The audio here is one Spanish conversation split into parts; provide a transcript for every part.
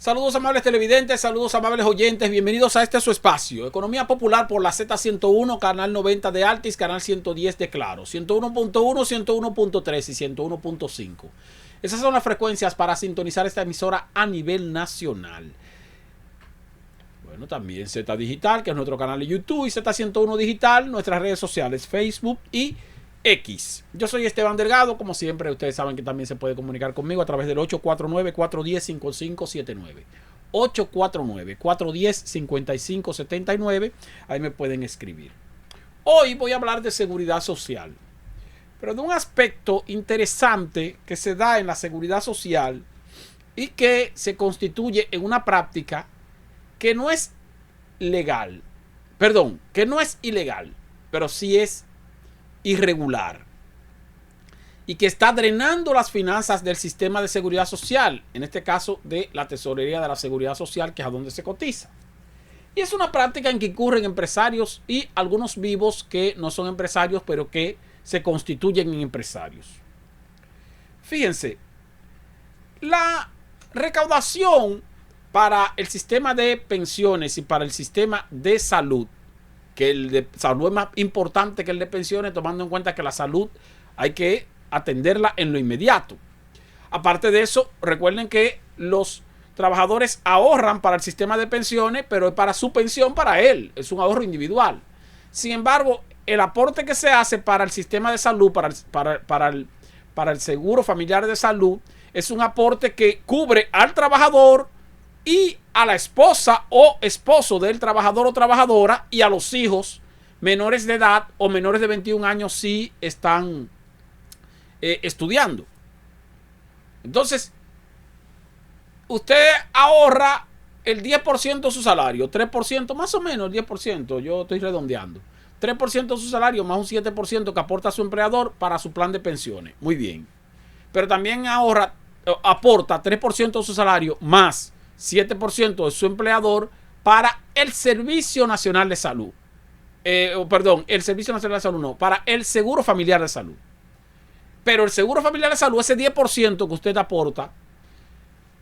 Saludos amables televidentes, saludos amables oyentes, bienvenidos a este su espacio, Economía Popular por la Z101, canal 90 de Altis, canal 110 de Claro, 101.1, 101.3 y 101.5. Esas son las frecuencias para sintonizar esta emisora a nivel nacional. Bueno, también Z Digital, que es nuestro canal de YouTube, y Z101 Digital, nuestras redes sociales, Facebook y X. Yo soy Esteban Delgado, como siempre ustedes saben que también se puede comunicar conmigo a través del 849-410-5579. 849-410-5579, ahí me pueden escribir. Hoy voy a hablar de seguridad social, pero de un aspecto interesante que se da en la seguridad social y que se constituye en una práctica que no es legal, que no es ilegal, pero sí es irregular y que está drenando las finanzas del sistema de seguridad social, en este caso de la tesorería de la seguridad social, que es a donde se cotiza. Y es una práctica en que incurren empresarios y algunos vivos que no son empresarios, pero que se constituyen en empresarios. Fíjense, la recaudación para el sistema de pensiones y para el sistema de salud, que el de salud es más importante que el de pensiones, tomando en cuenta que la salud hay que atenderla en lo inmediato. Aparte de eso, recuerden que los trabajadores ahorran para el sistema de pensiones, pero es para su pensión, para él, es un ahorro individual. Sin embargo, el aporte que se hace para el sistema de salud, para el seguro familiar de salud, es un aporte que cubre al trabajador y a la esposa o esposo del trabajador o trabajadora, y a los hijos menores de edad o menores de 21 años si están estudiando. Entonces, usted ahorra el 10% de su salario, 3%, más o menos el 10%, yo estoy redondeando. 3% de su salario más un 7% que aporta su empleador para su plan de pensiones. Muy bien. Pero también aporta 3% de su salario más 7% de su empleador para el Servicio Nacional de Salud. El Servicio Nacional de Salud no, para el Seguro Familiar de Salud. Pero el Seguro Familiar de Salud, ese 10% que usted aporta,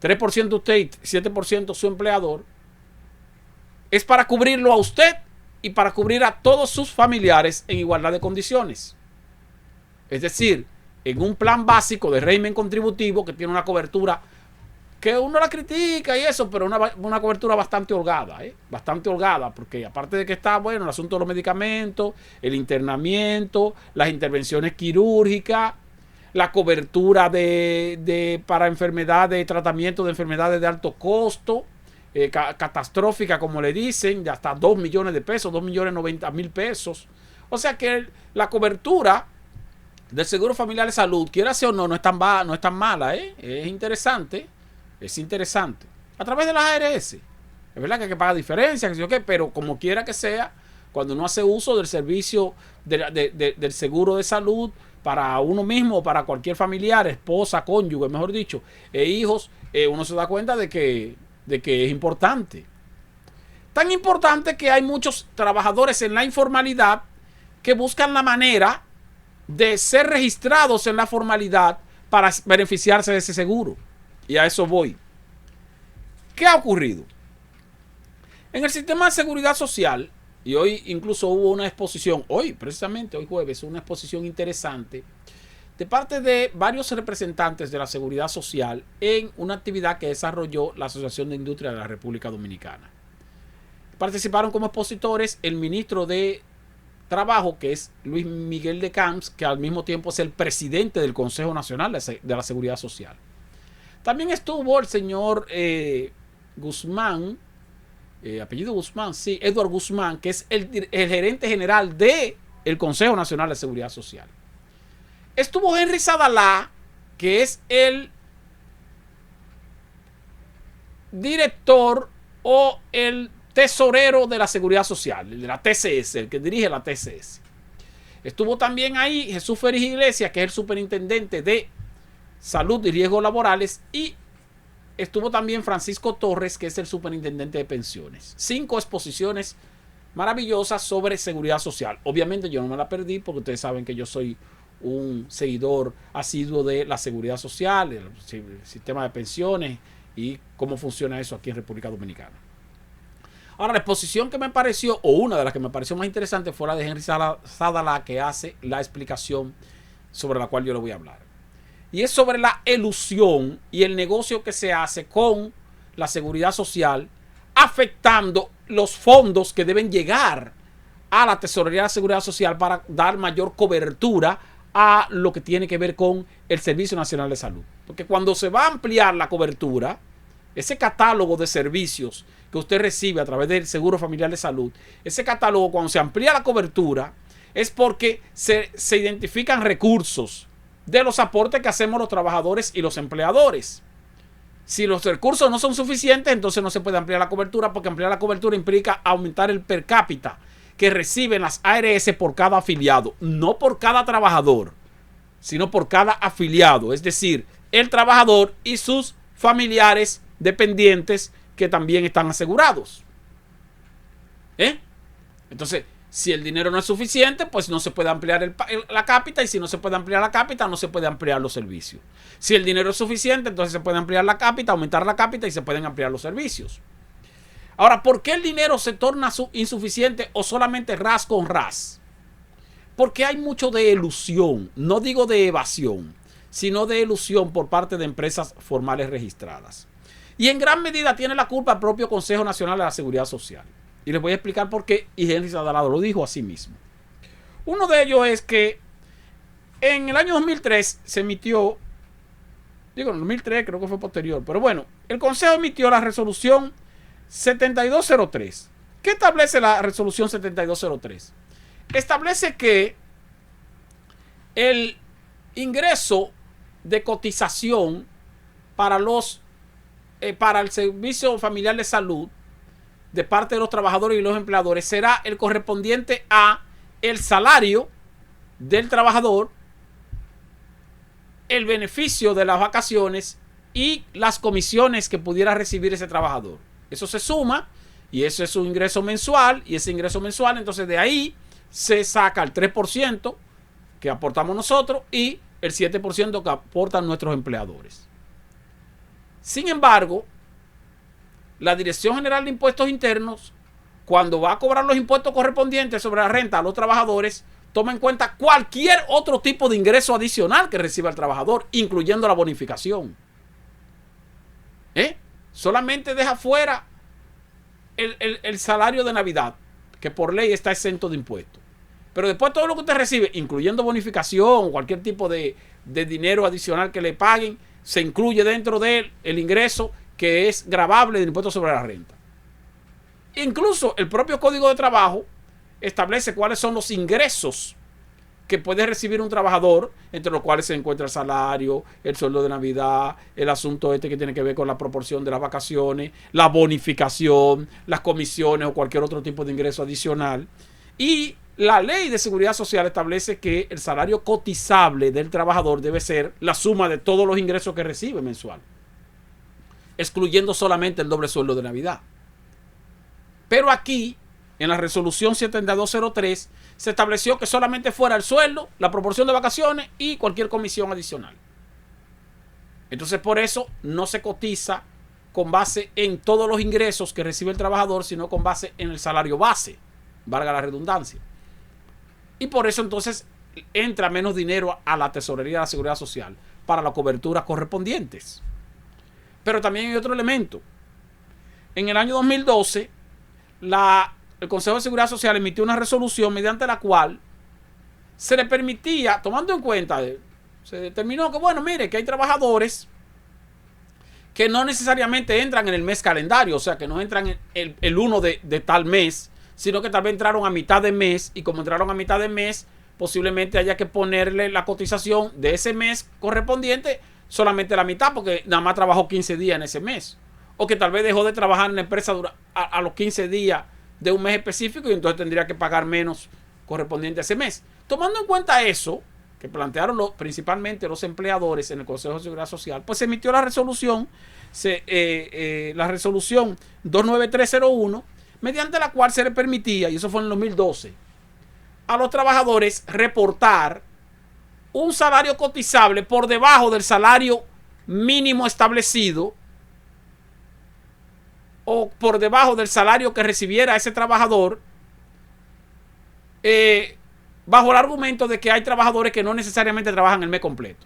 3% usted y 7% su empleador, es para cubrirlo a usted y para cubrir a todos sus familiares en igualdad de condiciones. Es decir, en un plan básico de régimen contributivo que tiene una cobertura que uno la critica y eso, pero una cobertura bastante holgada, bastante holgada, porque aparte de que está, bueno, el asunto de los medicamentos, el internamiento, las intervenciones quirúrgicas, la cobertura para enfermedades, tratamiento de enfermedades de alto costo, catastrófica, como le dicen, de hasta 2 millones de pesos, 2.090.000 pesos. O sea que la cobertura del Seguro Familiar de Salud, quiera sea o no, no es tan mala, es interesante. Es interesante. A través de las ARS. Es verdad que hay que pagar diferencias, pero como quiera que sea, cuando uno hace uso del servicio del seguro de salud para uno mismo o para cualquier familiar, esposa, cónyuge, mejor dicho, e hijos, uno se da cuenta de que es importante. Tan importante que hay muchos trabajadores en la informalidad que buscan la manera de ser registrados en la formalidad para beneficiarse de ese seguro. Y a eso voy. ¿Qué ha ocurrido? En el sistema de seguridad social, y hoy incluso hubo una exposición, precisamente hoy jueves, una exposición interesante de parte de varios representantes de la seguridad social en una actividad que desarrolló la Asociación de Industria de la República Dominicana. Participaron como expositores el ministro de Trabajo, que es Luis Miguel de Camps, que al mismo tiempo es el presidente del Consejo Nacional de la Seguridad Social. También estuvo el señor Guzmán, apellido Guzmán, sí, Edward Guzmán, que es el gerente general del Consejo Nacional de Seguridad Social. Estuvo Henry Sadalá, que es el director o el tesorero de la Seguridad Social, de la TCS, el que dirige la TCS. Estuvo también ahí Jesús Félix Iglesias, que es el superintendente de Salud y Riesgos Laborales, y estuvo también Francisco Torres, que es el superintendente de pensiones. 5 exposiciones maravillosas sobre seguridad social. Obviamente yo no me la perdí porque ustedes saben que yo soy un seguidor asiduo de la seguridad social, el sistema de pensiones y cómo funciona eso aquí en República Dominicana. Ahora, la exposición que me pareció, o una de las que me pareció más interesante, fue la de Henry Sadala, que hace la explicación sobre la cual yo le voy a hablar. Y es sobre la elusión y el negocio que se hace con la seguridad social, afectando los fondos que deben llegar a la Tesorería de la Seguridad Social para dar mayor cobertura a lo que tiene que ver con el Servicio Nacional de Salud. Porque cuando se va a ampliar la cobertura, ese catálogo de servicios que usted recibe a través del Seguro Familiar de Salud, ese catálogo, cuando se amplía la cobertura, es porque se identifican recursos de los aportes que hacemos los trabajadores y los empleadores. Si los recursos no son suficientes, entonces no se puede ampliar la cobertura, porque ampliar la cobertura implica aumentar el per cápita que reciben las ARS por cada afiliado, no por cada trabajador, sino por cada afiliado, es decir, el trabajador y sus familiares dependientes que también están asegurados. Entonces, si el dinero no es suficiente, pues no se puede ampliar la cápita, y si no se puede ampliar la cápita, no se puede ampliar los servicios. Si el dinero es suficiente, entonces se puede ampliar la cápita, aumentar la cápita y se pueden ampliar los servicios. Ahora, ¿por qué el dinero se torna insuficiente o solamente ras con ras? Porque hay mucho de elusión, no digo de evasión, sino de elusión por parte de empresas formales registradas. Y en gran medida tiene la culpa el propio Consejo Nacional de la Seguridad Social. Y les voy a explicar por qué, y Henry Sadala lo dijo a sí mismo. Uno de ellos es que en el año 2003 se emitió, en el 2003 creo que fue posterior, pero bueno, el Consejo emitió la resolución 7203. ¿Qué establece la resolución 7203? Establece que el ingreso de cotización para el Servicio Familiar de Salud de parte de los trabajadores y los empleadores será el correspondiente a el salario del trabajador, el beneficio de las vacaciones y las comisiones que pudiera recibir ese trabajador. Eso se suma y eso es un ingreso mensual, y ese ingreso mensual, entonces de ahí se saca el 3% que aportamos nosotros y el 7% que aportan nuestros empleadores. Sin embargo, la Dirección General de Impuestos Internos, cuando va a cobrar los impuestos correspondientes sobre la renta a los trabajadores, toma en cuenta cualquier otro tipo de ingreso adicional que reciba el trabajador, incluyendo la bonificación. Solamente deja fuera el salario de Navidad, que por ley está exento de impuestos. Pero después todo lo que usted recibe, incluyendo bonificación o cualquier tipo de dinero adicional que le paguen, se incluye dentro del ingreso que es gravable del impuesto sobre la renta. Incluso el propio Código de Trabajo establece cuáles son los ingresos que puede recibir un trabajador, entre los cuales se encuentra el salario, el sueldo de Navidad, el asunto que tiene que ver con la proporción de las vacaciones, la bonificación, las comisiones o cualquier otro tipo de ingreso adicional. Y la Ley de Seguridad Social establece que el salario cotizable del trabajador debe ser la suma de todos los ingresos que recibe mensual, excluyendo solamente el doble sueldo de Navidad. Pero aquí, en la resolución 7203, se estableció que solamente fuera el sueldo, la proporción de vacaciones y cualquier comisión adicional. Entonces, por eso no se cotiza con base en todos los ingresos que recibe el trabajador, sino con base en el salario base, valga la redundancia. Y por eso entonces entra menos dinero a la Tesorería de la Seguridad Social para las coberturas correspondientes. Pero también hay otro elemento. En el año 2012, el Consejo de Seguridad Social emitió una resolución mediante la cual se le permitía, tomando en cuenta, se determinó que, bueno, mire, que hay trabajadores que no necesariamente entran en el mes calendario, o sea, que no entran el 1 de tal mes, sino que tal vez entraron a mitad de mes, y como entraron a mitad de mes, posiblemente haya que ponerle la cotización de ese mes correspondiente solamente la mitad, porque nada más trabajó 15 días en ese mes. O que tal vez dejó de trabajar en la empresa a los 15 días de un mes específico, y entonces tendría que pagar menos correspondiente a ese mes. Tomando en cuenta eso, que plantearon principalmente los empleadores en el Consejo de Seguridad Social, pues se emitió la resolución, la resolución 29301, mediante la cual se le permitía, y eso fue en el 2012, a los trabajadores reportar un salario cotizable por debajo del salario mínimo establecido o por debajo del salario que recibiera ese trabajador, bajo el argumento de que hay trabajadores que no necesariamente trabajan el mes completo.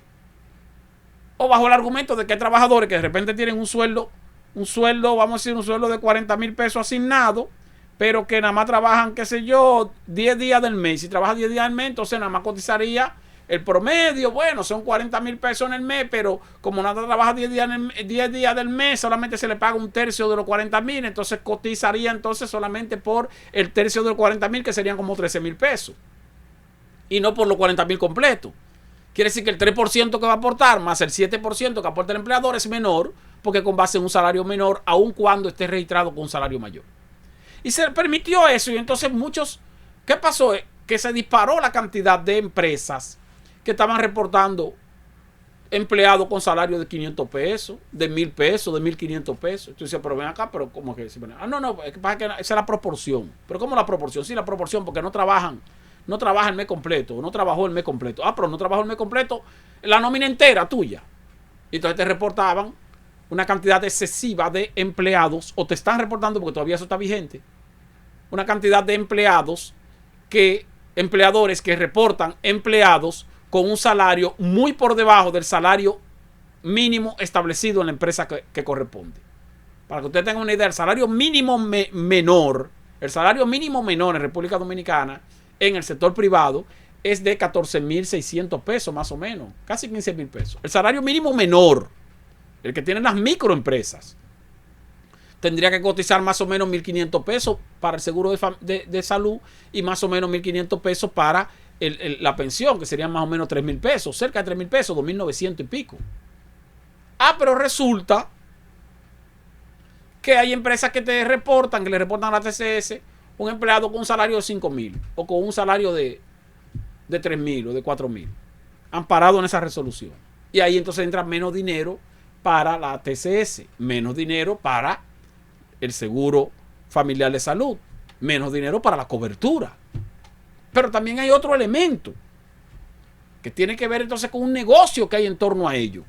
O bajo el argumento de que hay trabajadores que de repente tienen un sueldo, vamos a decir, un sueldo de 40,000 pesos asignado, pero que nada más trabajan, qué sé yo, 10 días del mes. Si trabaja 10 días del mes, entonces nada más cotizaría el promedio. Bueno, son 40,000 pesos en el mes, pero como nada trabaja 10 días del mes, solamente se le paga un tercio de los 40,000, entonces cotizaría entonces solamente por el tercio de los 40,000, que serían como 13,000 pesos. Y no por los 40,000 completos. Quiere decir que el 3% que va a aportar más el 7% que aporta el empleador es menor, porque con base en un salario menor, aun cuando esté registrado con un salario mayor. Y se permitió eso, y entonces muchos, ¿qué pasó? Que se disparó la cantidad de empresas que estaban reportando empleados con salario de 500 pesos, de 1,000 pesos, de 1,500 pesos. Entonces dice, pero ven acá, pero ¿cómo que? No, es que pasa que esa es la proporción. ¿Pero cómo la proporción? Sí, la proporción, porque no trabaja el mes completo, no trabajó el mes completo. Pero no trabajó el mes completo, la nómina entera tuya. Y entonces te reportaban una cantidad excesiva de empleados, o te están reportando, porque todavía eso está vigente, una cantidad de empleadores que reportan empleados con un salario muy por debajo del salario mínimo establecido en la empresa que corresponde. Para que ustedes tengan una idea, el salario mínimo menor en República Dominicana, en el sector privado, es de 14,600 pesos más o menos, casi 15,000 pesos. El salario mínimo menor, el que tienen las microempresas, tendría que cotizar más o menos 1,500 pesos para el seguro de salud y más o menos 1,500 pesos para la pensión, que serían más o menos 3,000 pesos, cerca de 3,000 pesos, 2,900 y pico. Pero resulta que hay empresas que le reportan a la TCS un empleado con un salario de 5,000 o con un salario de 3,000 o de 4,000, amparado en esa resolución. Y ahí entonces entra menos dinero para la TCS, menos dinero para el seguro familiar de salud, menos dinero para la cobertura. Pero también hay otro elemento que tiene que ver entonces con un negocio que hay en torno a ello.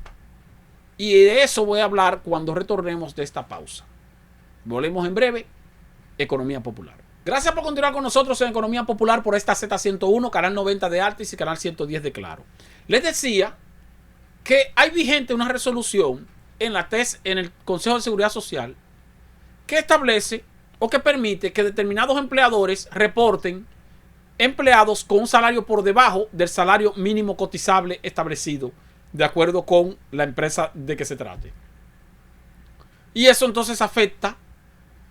Y de eso voy a hablar cuando retornemos de esta pausa. Volvemos en breve. Economía Popular. Gracias por continuar con nosotros en Economía Popular por esta Z101, canal 90 de Altis y canal 110 de Claro. Les decía que hay vigente una resolución en el Consejo de Seguridad Social que establece o que permite que determinados empleadores reporten empleados con un salario por debajo del salario mínimo cotizable establecido de acuerdo con la empresa de que se trate. Y eso entonces afecta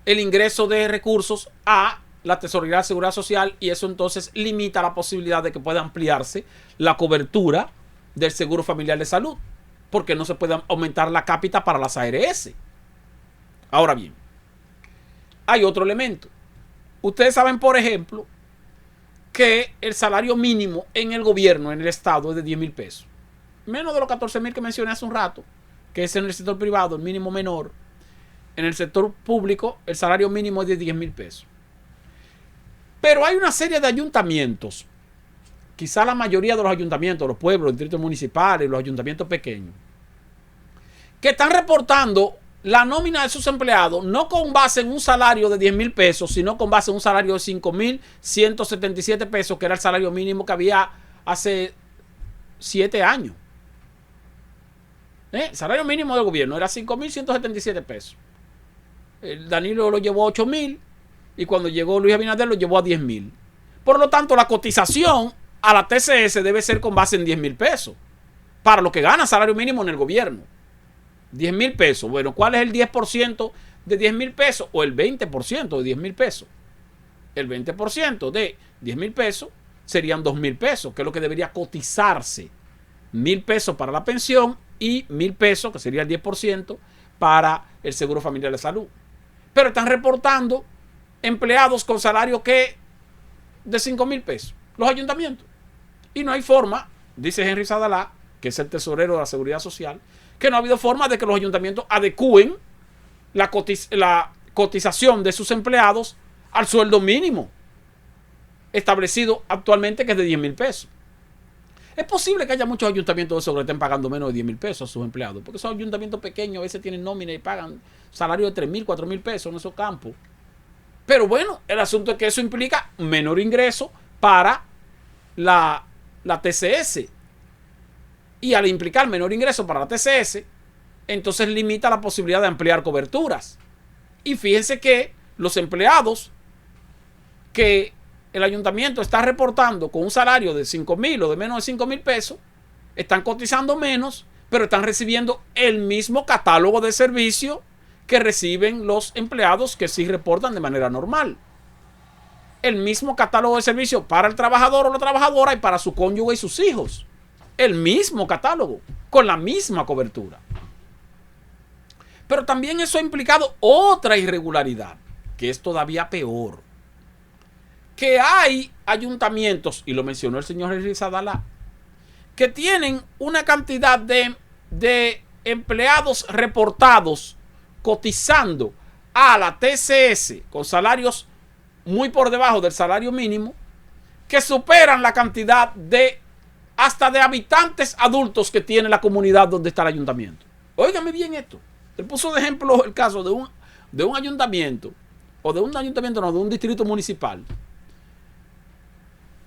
el ingreso de recursos a la Tesorería de Seguridad Social, y eso entonces limita la posibilidad de que pueda ampliarse la cobertura del Seguro Familiar de Salud, porque no se puede aumentar la cápita para las ARS. Ahora bien, hay otro elemento. Ustedes saben, por ejemplo, que el salario mínimo en el gobierno, en el Estado, es de 10,000 pesos. Menos de los 14,000 que mencioné hace un rato, que es en el sector privado, el mínimo menor. En el sector público, el salario mínimo es de 10,000 pesos. Pero hay una serie de ayuntamientos, quizá la mayoría de los ayuntamientos, los pueblos, los distritos municipales, los ayuntamientos pequeños, que están reportando la nómina de sus empleados no con base en un salario de 10,000 pesos, sino con base en un salario de 5,177 pesos, que era el salario mínimo que había hace 7 años. El salario mínimo del gobierno era 5,177 pesos. Danilo lo llevó a 8,000 y cuando llegó Luis Abinader lo llevó a 10,000. Por lo tanto, la cotización a la TCS debe ser con base en 10,000 pesos para lo que gana salario mínimo en el gobierno. 10,000 pesos. Bueno, ¿cuál es el 10% de 10,000 pesos? O el 20% de 10,000 pesos. El 20% de 10,000 pesos serían 2,000 pesos, que es lo que debería cotizarse. 1,000 pesos para la pensión y 1,000 pesos, que sería el 10%, para el Seguro Familiar de Salud. Pero están reportando empleados con salario de 5,000 pesos, los ayuntamientos. Y no hay forma, dice Henry Sadalá, que es el tesorero de la Seguridad Social, que no ha habido forma de que los ayuntamientos adecúen la cotización de sus empleados al sueldo mínimo establecido actualmente, que es de 10,000 pesos. Es posible que haya muchos ayuntamientos de eso que le estén pagando menos de 10,000 pesos a sus empleados, porque esos ayuntamientos pequeños a veces tienen nómina y pagan salario de 3,000, 4,000 pesos en esos campos. Pero bueno, el asunto es que eso implica menor ingreso para la TCS. Y al implicar menor ingreso para la TCS, entonces limita la posibilidad de ampliar coberturas. Y fíjense que los empleados que el ayuntamiento está reportando con un salario de 5,000 o de menos de 5,000 pesos, están cotizando menos, pero están recibiendo el mismo catálogo de servicios que reciben los empleados que sí reportan de manera normal. El mismo catálogo de servicios para el trabajador o la trabajadora y para su cónyuge y sus hijos. El mismo catálogo, con la misma cobertura. Pero también eso ha implicado otra irregularidad, que es todavía peor. Que hay ayuntamientos, y lo mencionó el señor Rizadalá, que tienen una cantidad de empleados reportados cotizando a la TCS con salarios muy por debajo del salario mínimo, que superan la cantidad hasta de habitantes adultos que tiene la comunidad donde está el ayuntamiento. Óigame bien esto. Él puso de ejemplo el caso de un ayuntamiento, o de un ayuntamiento no, de un distrito municipal,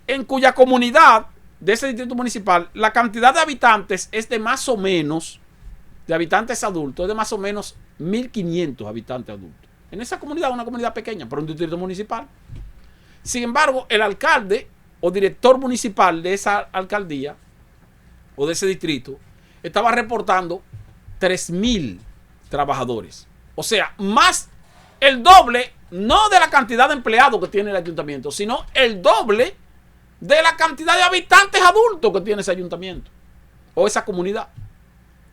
en cuya comunidad de ese distrito municipal la cantidad de habitantes es de más o menos, de habitantes adultos, es de más o menos 1,500 habitantes adultos. En esa comunidad, una comunidad pequeña, pero un distrito municipal. Sin embargo, el alcalde o director municipal de esa alcaldía o de ese distrito estaba reportando 3,000 trabajadores. O sea, más el doble, no de la cantidad de empleados que tiene el ayuntamiento, sino el doble de la cantidad de habitantes adultos que tiene ese ayuntamiento o esa comunidad.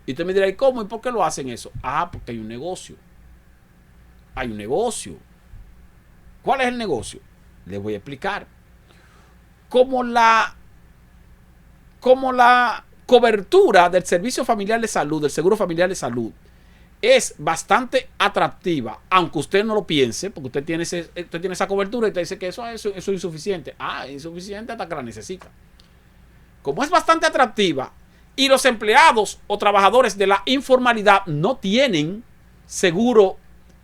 Y usted me dirá, ¿y cómo? ¿Y por qué lo hacen eso? Ah, porque hay un negocio. Hay un negocio. ¿Cuál es el negocio? Les voy a explicar. Como la cobertura del servicio familiar de salud, del seguro familiar de salud, es bastante atractiva, aunque usted no lo piense, porque usted tiene esa cobertura y te dice que eso es insuficiente. Ah, es insuficiente hasta que la necesita. Como es bastante atractiva y los empleados o trabajadores de la informalidad no tienen seguro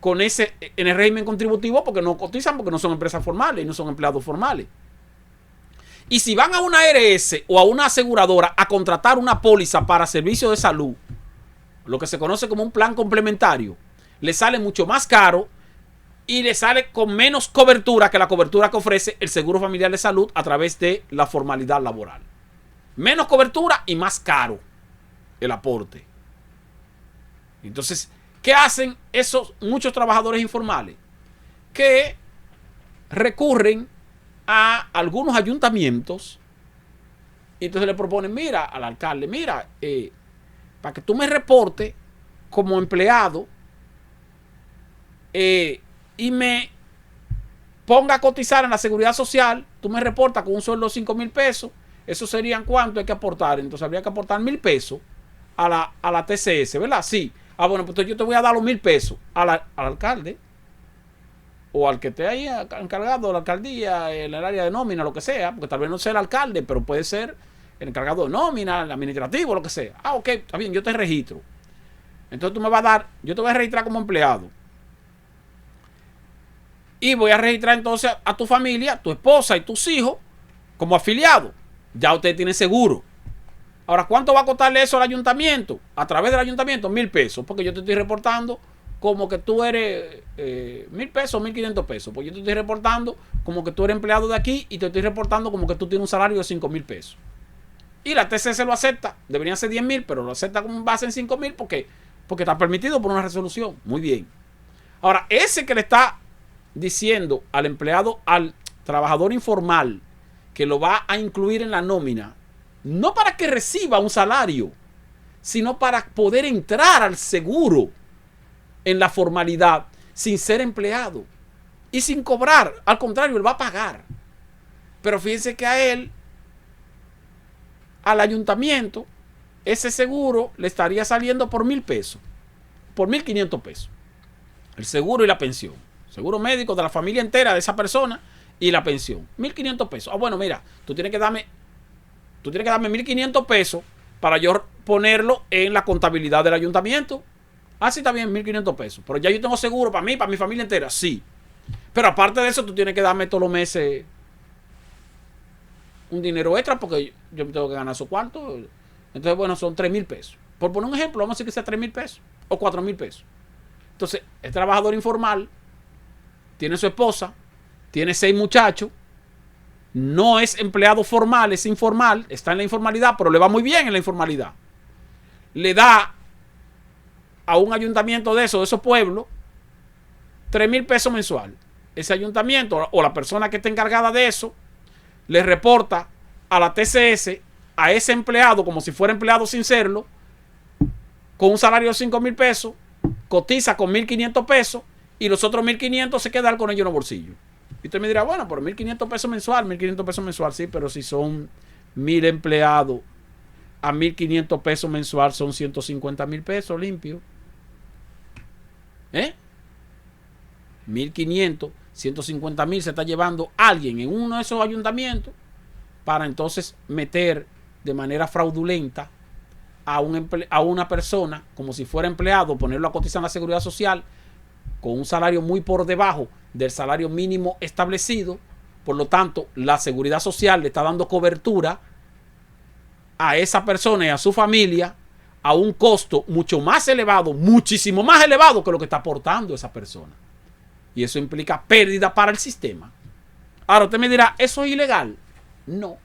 en el régimen contributivo porque no cotizan, porque no son empresas formales y no son empleados formales. Y si van a una ARS o a una aseguradora a contratar una póliza para servicios de salud, lo que se conoce como un plan complementario, le sale mucho más caro y le sale con menos cobertura que la cobertura que ofrece el Seguro Familiar de Salud a través de la formalidad laboral. Menos cobertura y más caro el aporte. Entonces, ¿qué hacen esos muchos trabajadores informales? Que recurren a algunos ayuntamientos y entonces le proponen, mira, al alcalde, mira, para que tú me reportes como empleado y me ponga a cotizar en la seguridad social, tú me reportas con un sueldo de 5,000 pesos, eso serían cuánto hay que aportar. Entonces habría que aportar 1,000 pesos a la TCS, ¿verdad? Sí. Ah, bueno, pues yo te voy a dar los 1,000 pesos al alcalde o al que esté ahí encargado de la alcaldía, en el área de nómina, lo que sea, porque tal vez no sea el alcalde, pero puede ser el encargado de nómina, el administrativo, lo que sea. Ah, ok, está bien, yo te registro. Entonces tú me vas a dar, yo te voy a registrar como empleado. Y voy a registrar entonces a tu familia, tu esposa y tus hijos como afiliados. Ya usted tiene seguro. Ahora, ¿cuánto va a costarle eso al ayuntamiento? A través del ayuntamiento, 1,000 pesos. Porque yo te estoy reportando como que tú eres 1,000 pesos, 1,500 pesos. Pues yo te estoy reportando como que tú eres empleado de aquí y te estoy reportando como que tú tienes un salario de 5,000 pesos. Y la TCS lo acepta. Deberían ser 10,000, pero lo acepta como base en 5,000 porque está permitido por una resolución. Muy bien. Ahora, ese que le está diciendo al empleado, al trabajador informal, que lo va a incluir en la nómina, no para que reciba un salario, sino para poder entrar al seguro en la formalidad sin ser empleado y sin cobrar. Al contrario, él va a pagar. Pero fíjense que a él, al ayuntamiento, ese seguro le estaría saliendo por 1,000 pesos, por 1,500 pesos. El seguro y la pensión. Seguro médico de la familia entera de esa persona y la pensión. 1,500 pesos. Ah, bueno, mira, tú tienes que darme Tú tienes que darme 1.500 pesos para yo ponerlo en la contabilidad del ayuntamiento. Ah, sí, está bien, 1.500 pesos. Pero ya yo tengo seguro para mí, para mi familia entera. Sí. Pero aparte de eso, tú tienes que darme todos los meses un dinero extra porque yo me tengo que ganar esos cuartos. Entonces, bueno, son 3.000 pesos. Por poner un ejemplo, vamos a decir que sea 3.000 pesos o 4.000 pesos. Entonces, es trabajador informal, tiene su esposa, tiene 6 muchachos, no es empleado formal, es informal, está en la informalidad, pero le va muy bien en la informalidad. Le da a un ayuntamiento de esos pueblos, 3.000 pesos mensual. Ese ayuntamiento o la persona que esté encargada de eso le reporta a la TCS a ese empleado como si fuera empleado sin serlo, con un salario de 5.000 pesos, cotiza con 1.500 pesos y los otros 1.500 se quedan con ellos en los bolsillos. Y usted me dirá, bueno, por 1.500 pesos mensual, 1.500 pesos mensual, sí, pero si son 1.000 empleados, a 1.500 pesos mensual son 150.000 pesos limpios. 1.500, 150.000 se está llevando alguien en uno de esos ayuntamientos para entonces meter de manera fraudulenta a una persona como si fuera empleado, ponerlo a cotizar en la seguridad social con un salario muy por debajo del salario mínimo establecido. Por lo tanto, la seguridad social le está dando cobertura a esa persona y a su familia a un costo mucho más elevado, muchísimo más elevado que lo que está aportando esa persona. Y eso implica pérdida para el sistema. Ahora usted me dirá, ¿eso es ilegal? No.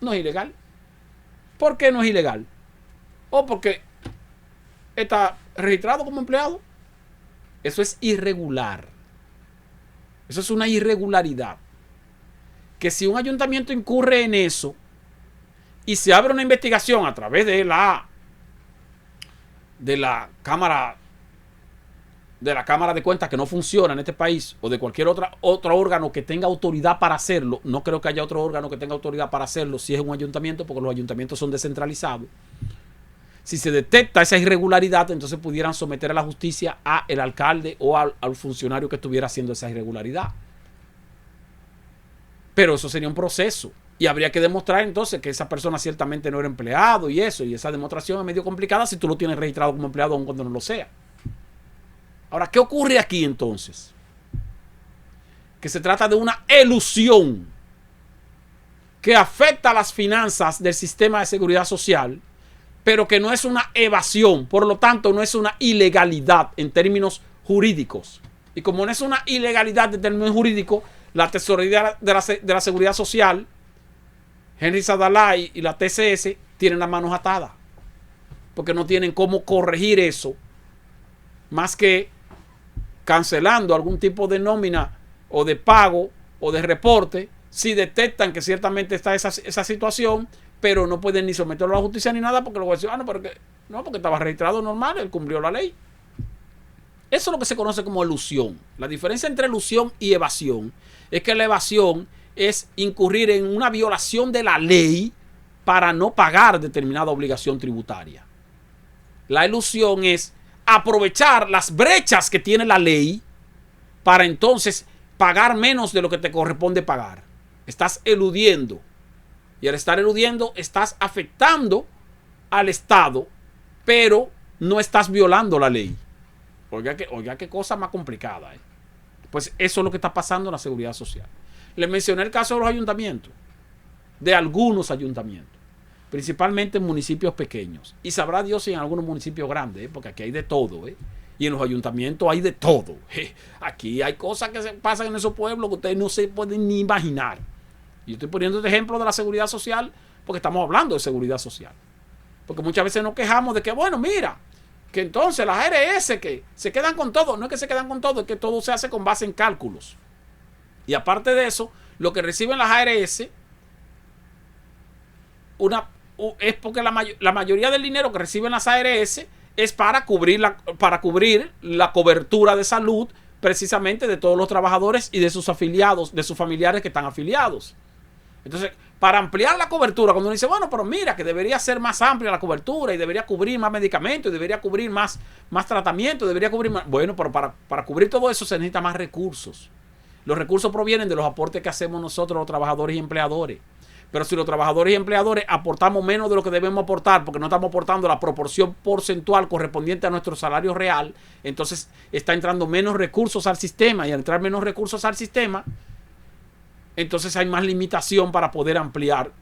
No es ilegal. ¿Por qué no es ilegal? O porque está registrado como empleado. Eso es irregular. Eso es una irregularidad. Que si un ayuntamiento incurre en eso y se abre una investigación a través de la Cámara de Cuentas que no funciona en este país o de cualquier otro órgano que tenga autoridad para hacerlo, no creo que haya otro órgano que tenga autoridad para hacerlo si es un ayuntamiento, porque los ayuntamientos son descentralizados. Si se detecta esa irregularidad, entonces pudieran someter a la justicia a el alcalde o al funcionario que estuviera haciendo esa irregularidad. Pero eso sería un proceso y habría que demostrar entonces que esa persona ciertamente no era empleado y eso, y esa demostración es medio complicada si tú lo tienes registrado como empleado aun cuando no lo sea. Ahora, ¿qué ocurre aquí entonces? Que se trata de una elusión que afecta a las finanzas del sistema de seguridad social, pero que no es una evasión, por lo tanto no es una ilegalidad en términos jurídicos. Y como no es una ilegalidad en términos jurídicos, la Tesorería de la Seguridad Social, Henry Sadalay y la TCS tienen las manos atadas, porque no tienen cómo corregir eso, más que cancelando algún tipo de nómina o de pago o de reporte si detectan que ciertamente está esa situación, pero no pueden ni someterlo a la justicia ni nada porque luego dicen, porque estaba registrado normal, él cumplió la ley. Eso es lo que se conoce como elusión. La diferencia entre elusión y evasión es que la evasión es incurrir en una violación de la ley para no pagar determinada obligación tributaria. La elusión es aprovechar las brechas que tiene la ley para entonces pagar menos de lo que te corresponde pagar. Estás eludiendo. Y al estar eludiendo, estás afectando al Estado, pero no estás violando la ley. Oiga qué cosa más complicada. Pues eso es lo que está pasando en la seguridad social. Les mencioné el caso de los ayuntamientos, de algunos ayuntamientos, principalmente en municipios pequeños. Y sabrá Dios si en algunos municipios grandes, porque aquí hay de todo, y en los ayuntamientos hay de todo. Aquí hay cosas que se pasan en esos pueblos que ustedes no se pueden ni imaginar. Y yo estoy poniendo este ejemplo de la seguridad social porque estamos hablando de seguridad social. Porque muchas veces nos quejamos de que, bueno, mira, que entonces las ARS que se quedan con todo. No es que se quedan con todo, es que todo se hace con base en cálculos. Y aparte de eso, lo que reciben las ARS es porque la mayoría del dinero que reciben las ARS es para cubrir la cobertura de salud precisamente de todos los trabajadores y de sus afiliados, de sus familiares que están afiliados. Entonces, para ampliar la cobertura, cuando uno dice, bueno, pero mira, que debería ser más amplia la cobertura y debería cubrir más medicamentos, y debería cubrir más tratamiento, debería cubrir más... Bueno, pero para cubrir todo eso se necesita más recursos. Los recursos provienen de los aportes que hacemos nosotros, los trabajadores y empleadores. Pero si los trabajadores y empleadores aportamos menos de lo que debemos aportar, porque no estamos aportando la proporción porcentual correspondiente a nuestro salario real, entonces está entrando menos recursos al sistema, y al entrar menos recursos al sistema, entonces hay más limitación para poder ampliar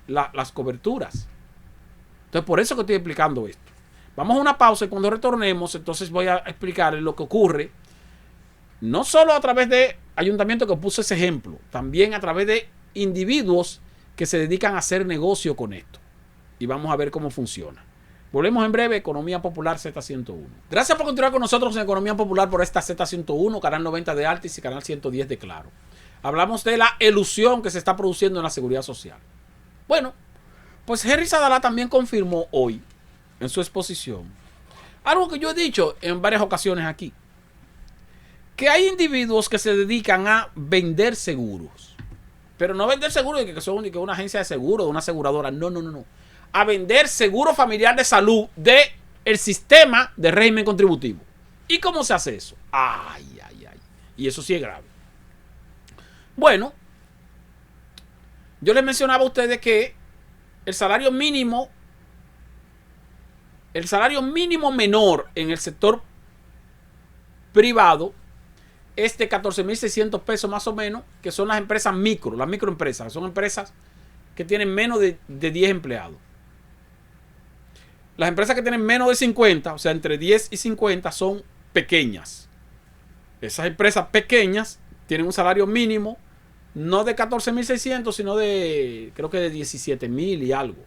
las coberturas. Entonces, por eso que estoy explicando esto. Vamos a una pausa y cuando retornemos, entonces voy a explicarles lo que ocurre, no solo a través de ayuntamientos que puse ese ejemplo, también a través de individuos que se dedican a hacer negocio con esto. Y vamos a ver cómo funciona. Volvemos en breve. Economía Popular Z101. Gracias por continuar con nosotros en Economía Popular por esta Z101, canal 90 de Altis y canal 110 de Claro. Hablamos de la elusión que se está produciendo en la seguridad social. Bueno, pues Henry Sadalá también confirmó hoy en su exposición algo que yo he dicho en varias ocasiones aquí, que hay individuos que se dedican a vender seguros, pero no vender seguros de que son una agencia de seguro, de una aseguradora, no, a vender seguro familiar de salud del sistema de régimen contributivo. ¿Y cómo se hace eso? Ay, y eso sí es grave. Bueno, yo les mencionaba a ustedes que el salario mínimo menor en el sector privado es de 14.600 pesos más o menos, que son las empresas las microempresas, que son empresas que tienen menos de 10 empleados. Las empresas que tienen menos de 50, o sea, entre 10 y 50, son pequeñas. Esas empresas pequeñas tienen un salario mínimo no de 14.600, sino de, creo que de 17.000 y algo.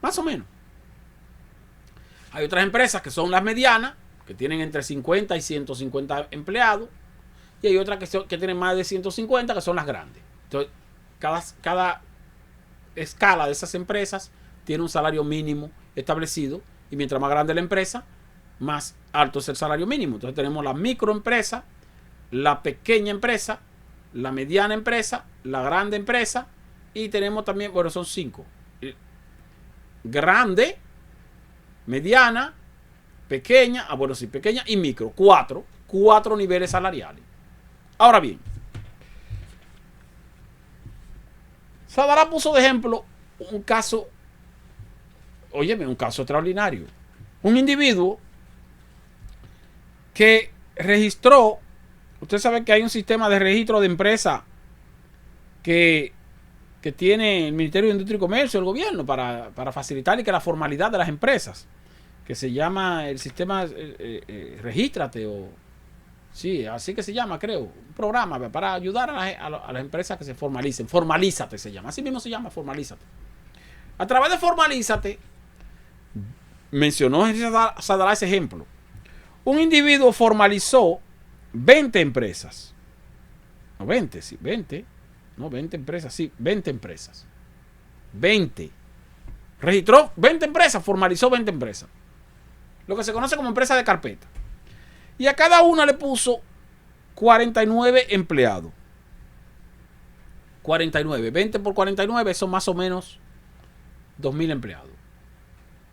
Más o menos. Hay otras empresas que son las medianas, que tienen entre 50 y 150 empleados. Y hay otras que tienen más de 150, que son las grandes. Entonces, cada escala de esas empresas tiene un salario mínimo establecido. Y mientras más grande la empresa, más alto es el salario mínimo. Entonces tenemos la microempresa, la pequeña empresa, la mediana empresa, la grande empresa. Y tenemos también, bueno, son 5. Grande, mediana, pequeña, pequeña y micro. 4 niveles salariales. Ahora bien, Sadalá puso de ejemplo un caso extraordinario. Un individuo que registró, usted sabe que hay un sistema de registro de empresa que tiene el Ministerio de Industria y Comercio, el gobierno, para facilitar y que la formalidad de las empresas, que se llama el sistema Regístrate, sí, así que se llama, creo, un programa para ayudar a las empresas que se formalicen. Formalízate se llama, así mismo se llama, Formalízate. A través de Formalízate, mencionó Sadalá ese ejemplo. Un individuo formalizó 20 empresas. No, 20, sí, 20. No, 20 empresas, sí, 20 empresas. 20. Registró 20 empresas, formalizó 20 empresas. Lo que se conoce como empresa de carpeta. Y a cada una le puso 49 empleados. 49. 20 por 49 son más o menos 2.000 empleados.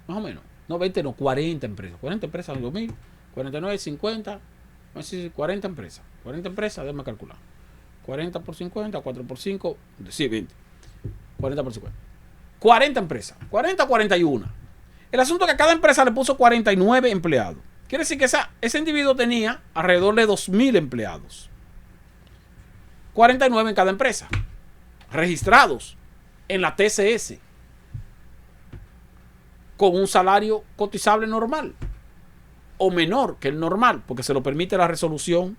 Más o menos. No, 20 no, 40 empresas. 40 empresas, 2.000. 49, 50. 40 empresas. 40 empresas, déjame calcular. 40 por 50, 4 por 5. Sí, 20. 40 por 50. 40 empresas. 40 o 41. El asunto es que a cada empresa le puso 49 empleados. Quiere decir que ese individuo tenía alrededor de 2.000 empleados. 49 en cada empresa. Registrados en la TCS. Con un salario cotizable normal. O menor que el normal. Porque se lo permite la resolución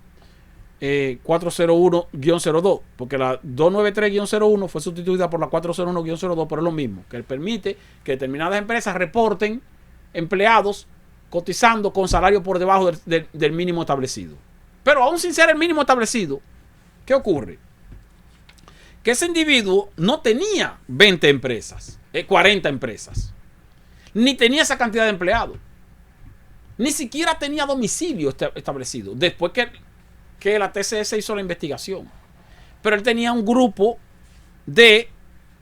401-02. Porque la 293-01 fue sustituida por la 401-02. Pero es lo mismo. Que permite que determinadas empresas reporten empleados cotizando con salario por debajo del mínimo establecido. Pero aún sin ser el mínimo establecido, ¿qué ocurre? Que ese individuo no tenía 20 empresas, 40 empresas, ni tenía esa cantidad de empleados, ni siquiera tenía domicilio establecido, después que la TCS hizo la investigación. Pero él tenía un grupo de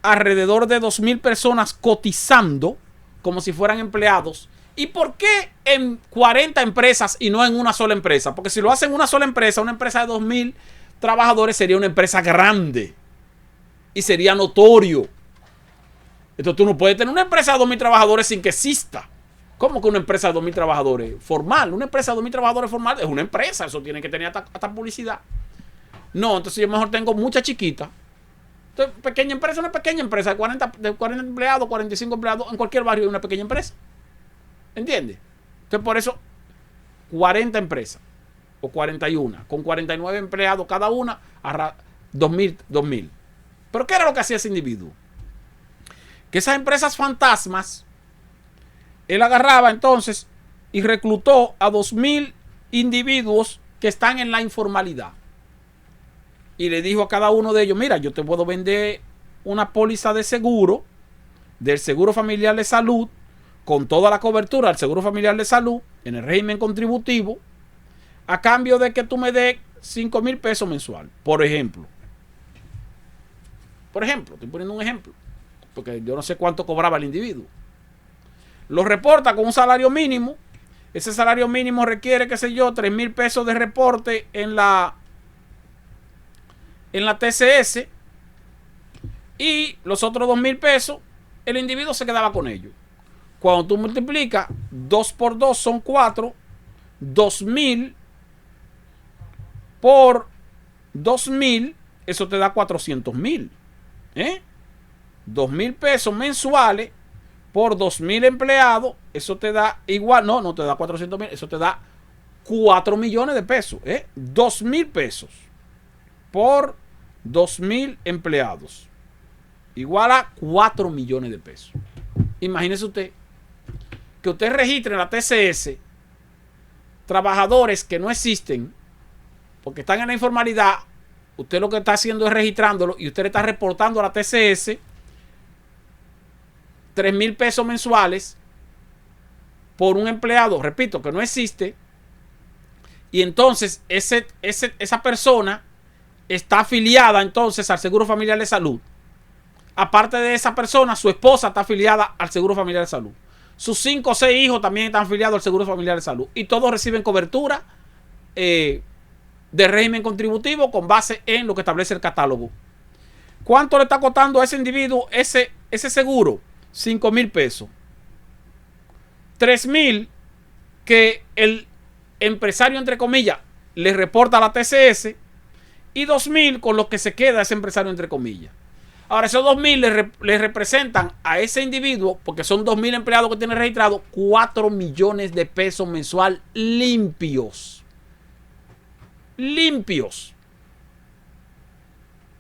alrededor de 2.000 personas cotizando como si fueran empleados. ¿Y por qué en 40 empresas y no en una sola empresa? Porque si lo hacen en una sola empresa, una empresa de 2.000 trabajadores, sería una empresa grande. Y sería notorio Entonces tú no puedes tener una empresa de 2.000 trabajadores sin que exista. ¿Cómo que una empresa de 2.000 trabajadores formal? Una empresa de 2.000 trabajadores formal es una empresa. Eso tiene que tener hasta publicidad. No, entonces yo mejor tengo mucha chiquita. Entonces, pequeña empresa, una pequeña empresa de 40 empleados, 45 empleados. En cualquier barrio hay una pequeña empresa. ¿Entiendes? Entonces por eso 40 empresas o 41 con 49 empleados cada una, 2.000. ¿Pero qué era lo que hacía ese individuo? Que esas empresas fantasmas, él agarraba entonces y reclutó a 2.000 individuos que están en la informalidad. Y le dijo a cada uno de ellos, mira, yo te puedo vender una póliza de seguro, del Seguro Familiar de Salud, con toda la cobertura del Seguro Familiar de Salud, en el régimen contributivo, a cambio de que tú me des 5.000 pesos mensual, por ejemplo. Por ejemplo, estoy poniendo un ejemplo, porque yo no sé cuánto cobraba el individuo. Lo reporta con un salario mínimo. Ese salario mínimo requiere, qué sé yo, 3.000 pesos de reporte en la TCS, y los otros 2.000 pesos, el individuo se quedaba con ellos. Cuando tú multiplicas 2 por 2 son 4, 2.000 por 2.000, eso te da 400.000. 2.000 pesos mensuales por 2.000 empleados, eso te da igual, no te da 400.000, eso te da 4 millones de pesos. 2.000 pesos por 2.000 empleados, igual a 4 millones de pesos. Imagínese usted que usted registre en la TCS trabajadores que no existen porque están en la informalidad. Usted lo que está haciendo es registrándolo y usted le está reportando a la TCS 3.000 pesos mensuales por un empleado, repito, que no existe. Y entonces esa persona está afiliada entonces al Seguro Familiar de Salud. Aparte de esa persona, su esposa está afiliada al Seguro Familiar de Salud. Sus 5 o 6 hijos también están afiliados al Seguro Familiar de Salud. Y todos reciben cobertura de régimen contributivo con base en lo que establece el catálogo. ¿Cuánto le está costando a ese individuo ese seguro? 5.000 pesos. 3.000 que el empresario, entre comillas, le reporta a la TCS, y 2.000 con lo que se queda ese empresario, entre comillas. Ahora, esos 2.000 le representan a ese individuo, porque son 2.000 empleados que tiene registrado, 4 millones de pesos mensual limpios. Limpios.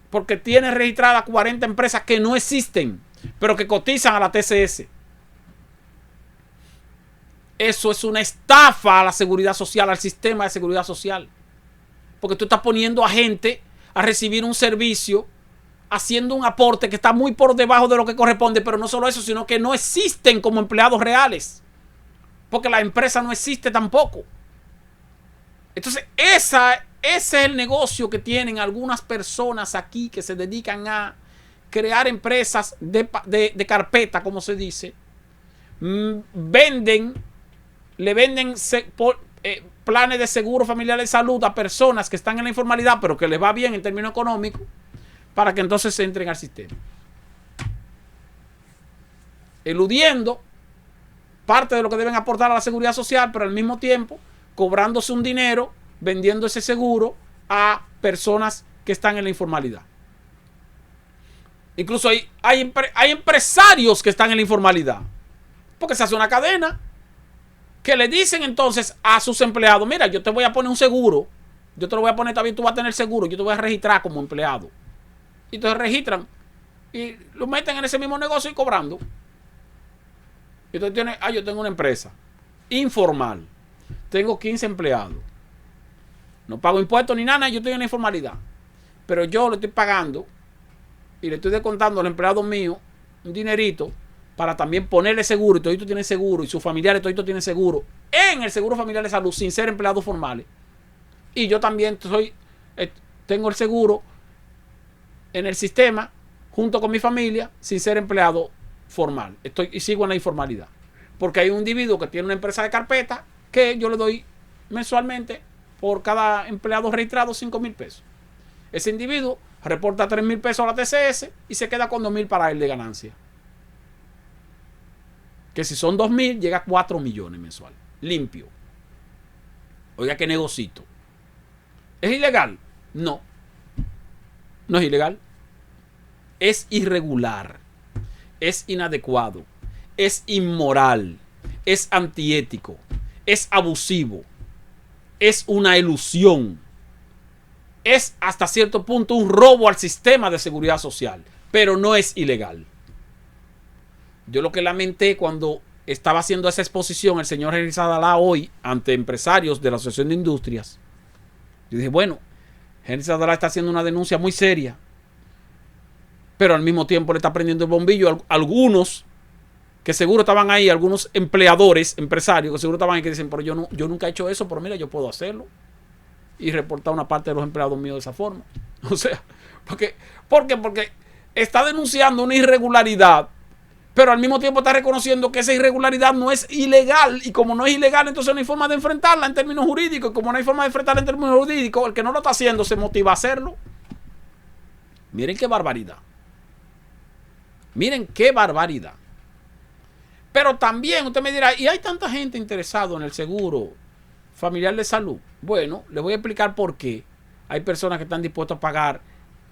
Porque tiene registradas 40 empresas que no existen, pero que cotizan a la TCS. Eso es una estafa a la seguridad social, al sistema de seguridad social. Porque tú estás poniendo a gente a recibir un servicio, haciendo un aporte que está muy por debajo de lo que corresponde, pero no solo eso, sino que no existen como empleados reales. Porque la empresa no existe tampoco. Entonces, ese es el negocio que tienen algunas personas aquí que se dedican a crear empresas de carpeta, como se dice. Le venden planes de seguro familiar de salud a personas que están en la informalidad, pero que les va bien en términos económicos, para que entonces se entren al sistema. Eludiendo parte de lo que deben aportar a la seguridad social, pero al mismo tiempo cobrándose un dinero, vendiendo ese seguro a personas que están en la informalidad. Incluso hay empresarios que están en la informalidad, porque se hace una cadena que le dicen entonces a sus empleados, mira, yo te voy a poner un seguro, yo te lo voy a poner también, tú vas a tener seguro, yo te voy a registrar como empleado. Y entonces registran y lo meten en ese mismo negocio y cobrando. Y entonces yo tengo una empresa informal, tengo 15 empleados, no pago impuestos ni nada, yo estoy en la informalidad, pero yo le estoy pagando y le estoy descontando al empleado mío un dinerito para también ponerle seguro, y todito tiene seguro, y sus familiares todito tienen seguro en el Seguro Familiar de Salud sin ser empleados formales. Y yo también tengo el seguro en el sistema junto con mi familia sin ser empleado formal. Y sigo en la informalidad. Porque hay un individuo que tiene una empresa de carpeta que yo le doy mensualmente por cada empleado registrado 5.000 pesos. Ese individuo reporta 3.000 pesos a la TCS y se queda con 2.000 para él de ganancia. que si son 2.000, llega a 4 millones mensual. Limpio. Oiga, qué negocito. ¿Es ilegal? No. No es ilegal. Es irregular. Es inadecuado. Es inmoral. Es antiético. Es abusivo. Es una ilusión. Es hasta cierto punto un robo al sistema de seguridad social. Pero no es ilegal. Yo lo que lamenté cuando estaba haciendo esa exposición el señor Henry Sadalá hoy ante empresarios de la Asociación de Industrias. Yo dije, bueno, Henry Sadalá está haciendo una denuncia muy seria, pero al mismo tiempo le está prendiendo el bombillo a algunos que seguro estaban ahí, algunos empleadores, empresarios que seguro estaban ahí que dicen, pero yo nunca he hecho eso, pero mira, yo puedo hacerlo y reportar una parte de los empleados míos de esa forma. O sea, porque está denunciando una irregularidad, pero al mismo tiempo está reconociendo que esa irregularidad no es ilegal. Y como no es ilegal, entonces no hay forma de enfrentarla en términos jurídicos. Y como no hay forma de enfrentarla en términos jurídicos, el que no lo está haciendo se motiva a hacerlo. Miren qué barbaridad. Miren qué barbaridad. Pero también usted me dirá, ¿y hay tanta gente interesada en el seguro familiar de salud? Bueno, les voy a explicar por qué. Hay personas que están dispuestas a pagar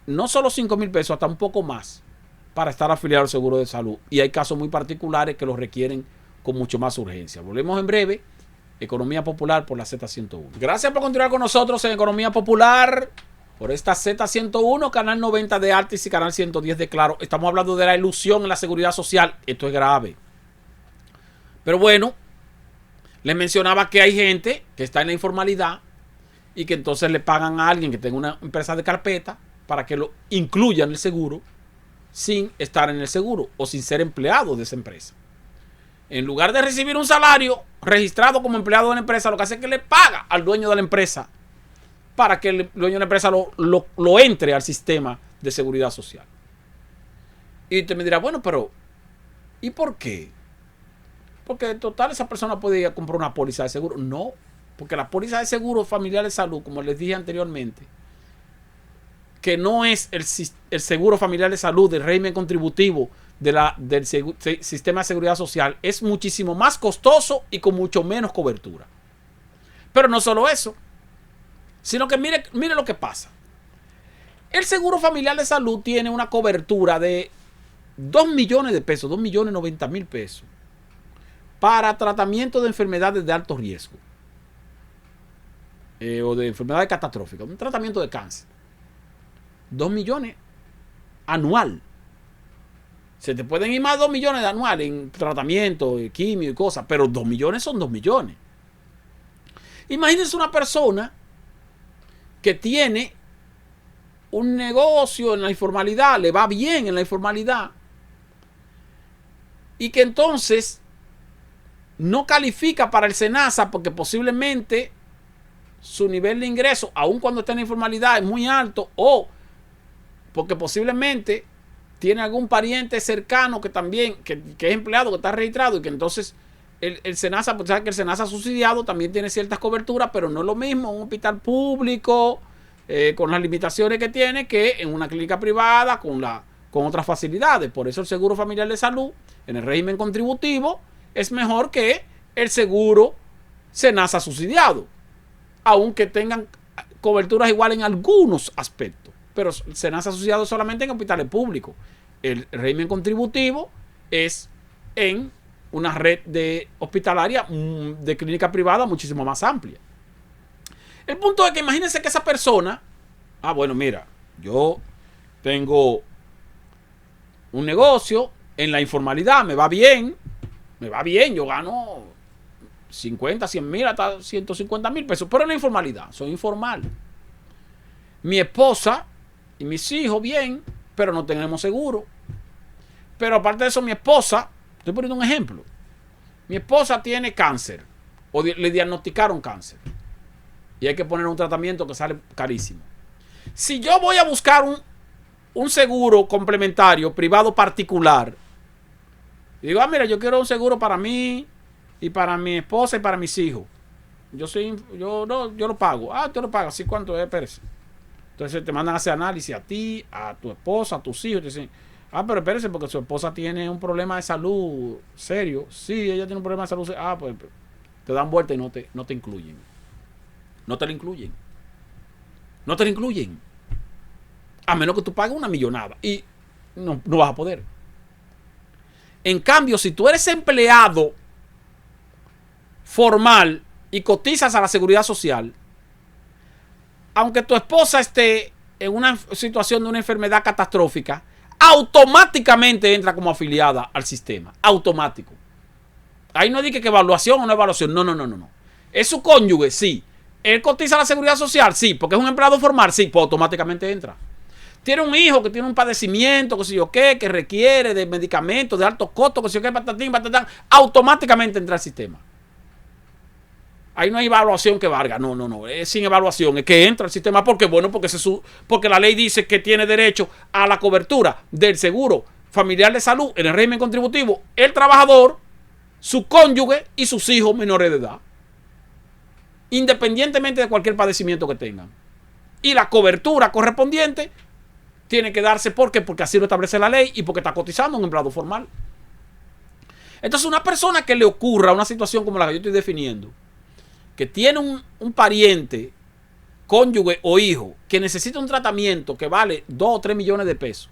no solo 5,000 pesos, hasta un poco más, para estar afiliado al seguro de salud. Y hay casos muy particulares que los requieren con mucho más urgencia. Volvemos en breve. Economía Popular por la Z101. Gracias por continuar con nosotros en Economía Popular por esta Z101, canal 90 de Altis y canal 110 de Claro. Estamos hablando de la ilusión en la seguridad social. Esto es grave. Pero bueno, les mencionaba que hay gente que está en la informalidad y que entonces le pagan a alguien que tenga una empresa de carpeta para que lo incluya en el seguro, sin estar en el seguro o sin ser empleado de esa empresa. En lugar de recibir un salario registrado como empleado de la empresa, lo que hace es que le paga al dueño de la empresa para que el dueño de la empresa lo entre al sistema de seguridad social. Y usted me dirá, bueno, pero ¿y por qué? Porque en total esa persona puede ir a comprar una póliza de seguro. No, porque la póliza de seguro familiar de salud, como les dije anteriormente, que no es el seguro familiar de salud del régimen contributivo del sistema de seguridad social, es muchísimo más costoso y con mucho menos cobertura. Pero no solo eso, sino que mire lo que pasa. El seguro familiar de salud tiene una cobertura de 2 millones de pesos, 2.090.000 pesos, para tratamiento de enfermedades de alto riesgo o de enfermedades catastróficas, un tratamiento de cáncer. 2 millones anual. Se te pueden ir más de 2 millones de anual en tratamiento, quimio y cosas, pero 2 millones son 2 millones. Imagínense una persona que tiene un negocio en la informalidad, le va bien en la informalidad, y que entonces no califica para el SENASA porque posiblemente su nivel de ingreso, aun cuando está en la informalidad, es muy alto, o porque posiblemente tiene algún pariente cercano que también, que es empleado, que está registrado, y que entonces el SENASA, pues sabe que el SENASA subsidiado también tiene ciertas coberturas, pero no es lo mismo un hospital público, con las limitaciones que tiene, que en una clínica privada con otras facilidades. Por eso el seguro familiar de salud, en el régimen contributivo, es mejor que el seguro SENASA subsidiado, aunque tengan coberturas iguales en algunos aspectos. Pero SENASA asociado solamente en hospitales públicos. El régimen contributivo es en una red de hospitalaria de clínica privada muchísimo más amplia. El punto es que imagínense que esa persona, bueno, mira, yo tengo un negocio en la informalidad, me va bien, yo gano 50, 100 mil, hasta 150.000 pesos, pero en la informalidad, soy informal. Mi esposa y mis hijos bien, pero no tenemos seguro. Pero aparte de eso, mi esposa, estoy poniendo un ejemplo, mi esposa tiene cáncer, o le diagnosticaron cáncer, y hay que poner un tratamiento que sale carísimo. Si yo voy a buscar un seguro complementario, privado particular, y digo, mira, yo quiero un seguro para mí, y para mi esposa y para mis hijos, yo lo pago. Tú lo pagas, ¿sí? ¿Cuánto es? Espérese. Entonces te mandan a hacer análisis a ti, a tu esposa, a tus hijos. Te dicen, Ah, pero espérese, porque su esposa tiene un problema de salud serio. Sí, ella tiene un problema de salud serio. Ah, pues te dan vuelta y no te incluyen. No te la incluyen. No te la incluyen. A menos que tú pagues una millonada. Y no vas a poder. En cambio, si tú eres empleado formal y cotizas a la seguridad social, aunque tu esposa esté en una situación de una enfermedad catastrófica, automáticamente entra como afiliada al sistema. Automático. Ahí no dice que evaluación o no evaluación. No. ¿Es su cónyuge? Sí. ¿Él cotiza a la seguridad social? Sí. ¿Porque es un empleado formal? Sí. Pues automáticamente entra. Tiene un hijo que tiene un padecimiento, que sé yo qué, que requiere de medicamentos de alto costo, que sé yo qué, patatín, patatán, automáticamente entra al sistema. Ahí no hay evaluación que valga. No. Es sin evaluación. Es que entra al sistema. ¿Por qué? Bueno, porque la ley dice que tiene derecho a la cobertura del seguro familiar de salud en el régimen contributivo el trabajador, su cónyuge y sus hijos menores de edad. Independientemente de cualquier padecimiento que tengan. Y la cobertura correspondiente tiene que darse porque así lo establece la ley y porque está cotizando un empleado formal. Entonces, una persona que le ocurra una situación como la que yo estoy definiendo, que tiene un pariente, cónyuge o hijo que necesita un tratamiento que vale 2 o 3 millones de pesos,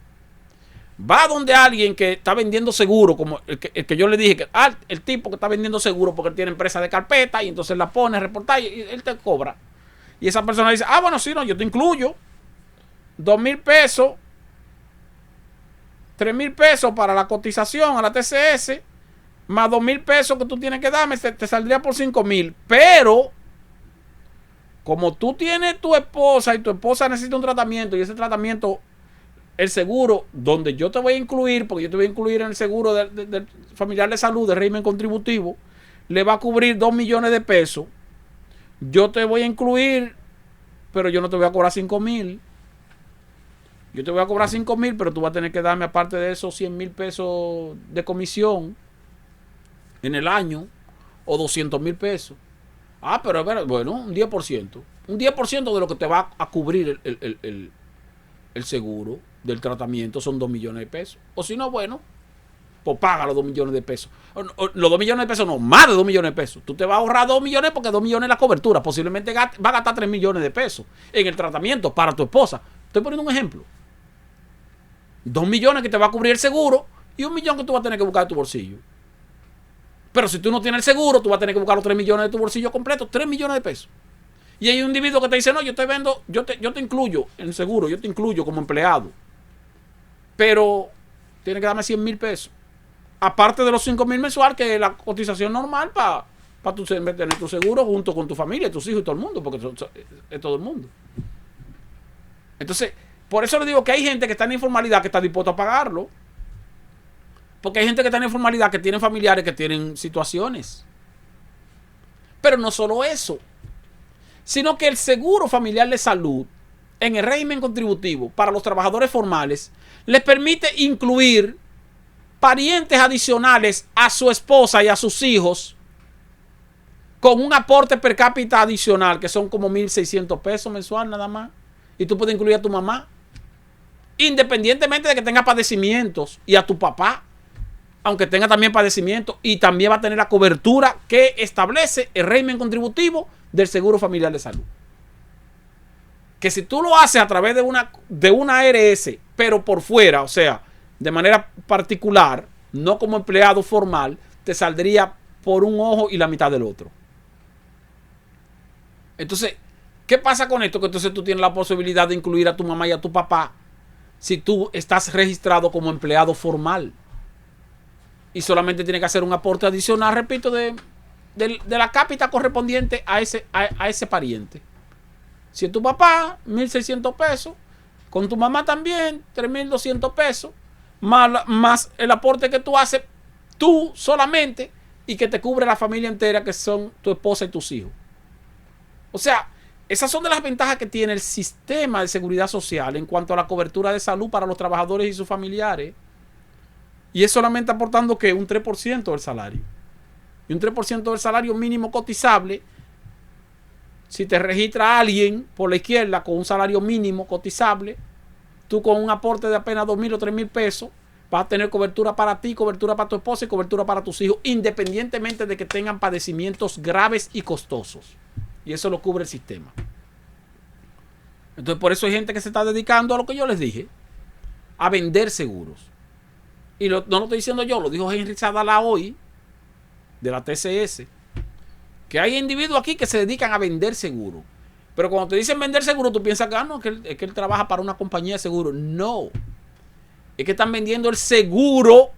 va donde alguien que está vendiendo seguro, como el que yo le dije, que el tipo que está vendiendo seguro porque él tiene empresa de carpeta y entonces la pone a reportar y él te cobra. Y esa persona dice, bueno, sí, no, yo te incluyo 2,000 pesos, 3,000 pesos para la cotización a la TCS, más 2,000 pesos que tú tienes que darme, te saldría por 5,000. Pero, como tú tienes tu esposa y tu esposa necesita un tratamiento y ese tratamiento, el seguro, donde yo te voy a incluir, porque yo te voy a incluir en el seguro del familiar de salud, de régimen contributivo, le va a cubrir 2 millones de pesos. Yo te voy a incluir, pero yo no te voy a cobrar 5,000. Yo te voy a cobrar 5,000, pero tú vas a tener que darme, aparte de esos 100,000 pesos de comisión en el año, o 200,000 pesos. Pero bueno, un 10%. Un 10% de lo que te va a cubrir el seguro del tratamiento son 2 millones de pesos. O si no, bueno, pues paga los 2 millones de pesos. Los 2 millones de pesos no, más de 2 millones de pesos. Tú te vas a ahorrar 2 millones porque 2 millones es la cobertura. Posiblemente va a gastar 3 millones de pesos en el tratamiento para tu esposa. Estoy poniendo un ejemplo. 2 millones que te va a cubrir el seguro y 1 millón que tú vas a tener que buscar de tu bolsillo. Pero si tú no tienes el seguro, tú vas a tener que buscar los 3 millones de tu bolsillo completo, 3 millones de pesos. Y hay un individuo que te dice, no, yo te incluyo en el seguro, yo te incluyo como empleado. Pero tienes que darme 100,000 pesos. Aparte de los 5,000 mensual, que es la cotización normal para tu tener tu seguro junto con tu familia, tus hijos y todo el mundo, porque es todo el mundo. Entonces, por eso le digo que hay gente que está en informalidad que está dispuesta a pagarlo. Porque hay gente que está en informalidad que tienen familiares que tienen situaciones. Pero no solo eso, sino que el seguro familiar de salud en el régimen contributivo para los trabajadores formales les permite incluir parientes adicionales a su esposa y a sus hijos con un aporte per cápita adicional que son como 1,600 pesos mensual nada más. Y tú puedes incluir a tu mamá, independientemente de que tenga padecimientos, y a tu papá, aunque tenga también padecimiento, y también va a tener la cobertura que establece el régimen contributivo del Seguro Familiar de Salud. Que si tú lo haces a través de una ARS, pero por fuera, o sea, de manera particular, no como empleado formal, te saldría por un ojo y la mitad del otro. Entonces, ¿qué pasa con esto? Que entonces tú tienes la posibilidad de incluir a tu mamá y a tu papá si tú estás registrado como empleado formal. Y solamente tiene que hacer un aporte adicional, repito, de la cápita correspondiente a ese pariente. Si es tu papá, 1,600 pesos. Con tu mamá también, 3,200 pesos. Más el aporte que tú haces tú solamente y que te cubre la familia entera, que son tu esposa y tus hijos. O sea, esas son de las ventajas que tiene el sistema de seguridad social en cuanto a la cobertura de salud para los trabajadores y sus familiares. Y es solamente aportando que un 3% del salario. Y un 3% del salario mínimo cotizable, si te registra alguien por la izquierda con un salario mínimo cotizable, tú con un aporte de apenas 2,000 o 3,000 pesos, vas a tener cobertura para ti, cobertura para tu esposa y cobertura para tus hijos, independientemente de que tengan padecimientos graves y costosos. Y eso lo cubre el sistema. Entonces, por eso hay gente que se está dedicando a lo que yo les dije, a vender seguros. Y no lo estoy diciendo yo, lo dijo Henry Sadala hoy, de la TCS, que hay individuos aquí que se dedican a vender seguros. Pero cuando te dicen vender seguro, tú piensas que, no, es que él trabaja para una compañía de seguro. No. Es que están vendiendo el seguro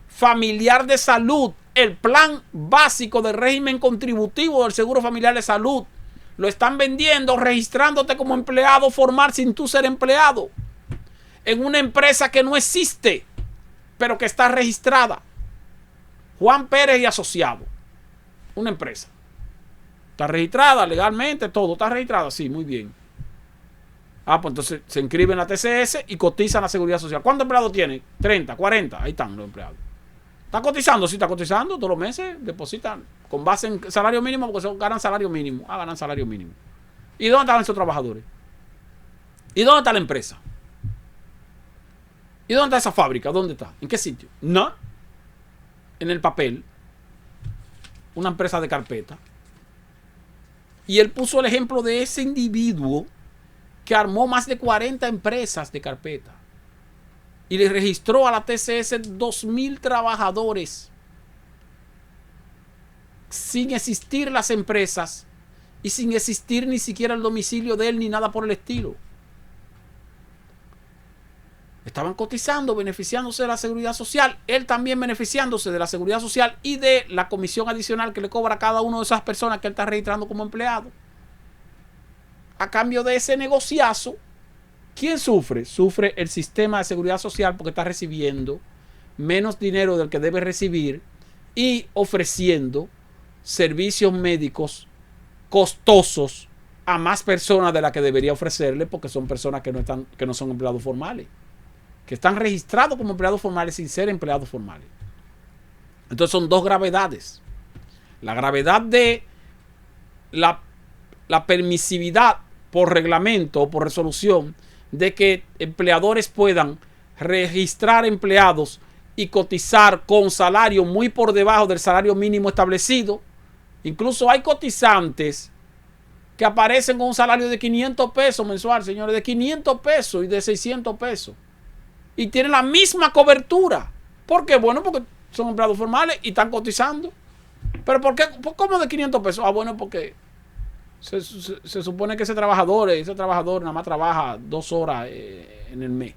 familiar de salud, el plan básico del régimen contributivo del seguro familiar de salud. Lo están vendiendo registrándote como empleado formal sin tú ser empleado. En una empresa que no existe, pero que está registrada. Juan Pérez y Asociado. Una empresa. Está registrada legalmente, todo está registrado. Sí, muy bien. Pues entonces se inscriben en la TCS y cotizan la Seguridad Social. ¿Cuántos empleados tiene? 30, 40. Ahí están los empleados. ¿Está cotizando? Sí, está cotizando. Todos los meses depositan con base en salario mínimo porque ganan salario mínimo. Ganan salario mínimo. ¿Y dónde están esos trabajadores? ¿Y dónde está la empresa? ¿Y dónde está esa fábrica? ¿Dónde está? ¿En qué sitio? No. En el papel. Una empresa de carpeta. Y él puso el ejemplo de ese individuo que armó más de 40 empresas de carpeta. Y le registró a la TCS 2,000 trabajadores. Sin existir las empresas. Y sin existir ni siquiera el domicilio de él ni nada por el estilo. Estaban cotizando, beneficiándose de la Seguridad Social. Él también beneficiándose de la Seguridad Social y de la comisión adicional que le cobra a cada una de esas personas que él está registrando como empleado. A cambio de ese negociazo, ¿quién sufre? Sufre el sistema de Seguridad Social porque está recibiendo menos dinero del que debe recibir y ofreciendo servicios médicos costosos a más personas de las que debería ofrecerle porque son personas que no son empleados formales. Que están registrados como empleados formales sin ser empleados formales. Entonces son dos gravedades. La gravedad de la permisividad por reglamento o por resolución de que empleadores puedan registrar empleados y cotizar con salario muy por debajo del salario mínimo establecido. Incluso hay cotizantes que aparecen con un salario de 500 pesos mensual, señores, de 500 pesos y de 600 pesos. Y tienen la misma cobertura. ¿Por qué? Bueno, porque son empleados formales y están cotizando. ¿Pero por qué? ¿Cómo de 500 pesos? Bueno, porque se supone que ese trabajador nada más trabaja 2 horas en el mes.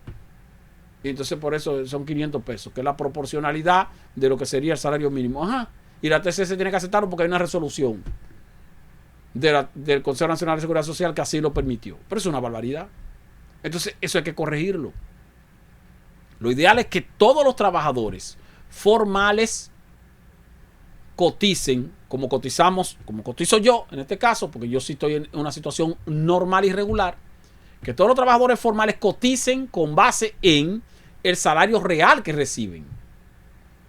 Y entonces por eso son 500 pesos, que es la proporcionalidad de lo que sería el salario mínimo. Ajá. Y la TCS tiene que aceptarlo porque hay una resolución del Consejo Nacional de Seguridad Social que así lo permitió. Pero es una barbaridad. Entonces eso hay que corregirlo. Lo ideal es que todos los trabajadores formales coticen como cotizo yo en este caso, porque yo sí estoy en una situación normal y regular, que todos los trabajadores formales coticen con base en el salario real que reciben